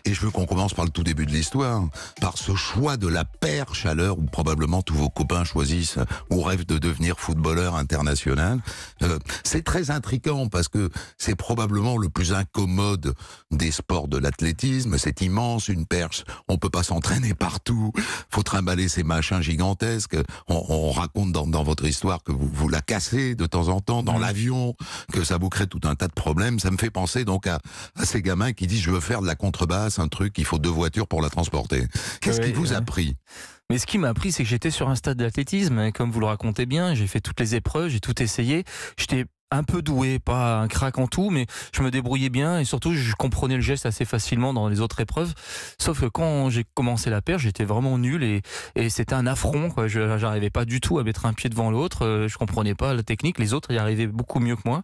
Et je veux qu'on commence par le tout début de l'histoire, par ce choix de la perche à l'heure où probablement tous vos copains choisissent ou rêvent de devenir footballeur international. C'est très intriguant parce que c'est probablement le plus incommode des sports de l'athlétisme. C'est immense, une perche. On peut pas s'entraîner partout. Faut trimballer ces machins gigantesques. On raconte dans votre histoire que vous la cassez de temps en temps dans l'avion, que ça vous crée tout un tas de problèmes. Ça me fait penser donc à ces gamins qui disent je veux faire de la contrebasse, un truc, il faut 2 voitures pour la transporter. Qu'est-ce qui vous a pris? Mais ce qui m'a appris, c'est que j'étais sur un stade d'athlétisme, et comme vous le racontez bien, j'ai fait toutes les épreuves, j'ai tout essayé. J'étais un peu doué, pas un crack en tout, mais je me débrouillais bien et surtout je comprenais le geste assez facilement dans les autres épreuves. Sauf que quand j'ai commencé la perche, j'étais vraiment nul et c'était un affront, quoi. J'arrivais pas du tout à mettre un pied devant l'autre, je comprenais pas la technique, les autres y arrivaient beaucoup mieux que moi.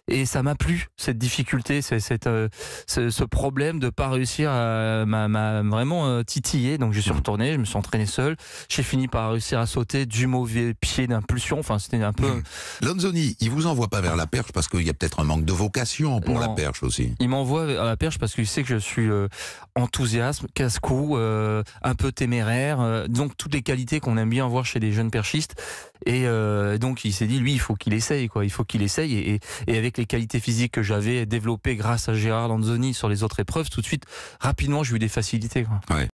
Et ça m'a plu, cette difficulté, ce problème de pas réussir à m'a vraiment titillé. Donc je suis retourné, je me suis entraîné seul. J'ai fini par réussir à sauter du mauvais pied d'impulsion. Enfin, c'était un peu... Lonzoni, il vous envoie pas vers la perche parce qu'il y a peut-être un manque de vocation pour la perche aussi. Il m'envoie à la perche parce qu'il sait que je suis enthousiasme, casse-cou, un peu téméraire, donc toutes les qualités qu'on aime bien voir chez des jeunes perchistes. Et donc il s'est dit, lui, il faut qu'il essaye, quoi. Il faut qu'il essaye. Et avec les qualités physiques que j'avais développées grâce à Gérard Lanzoni sur les autres épreuves, tout de suite, rapidement, j'ai eu des facilités, quoi. Ouais.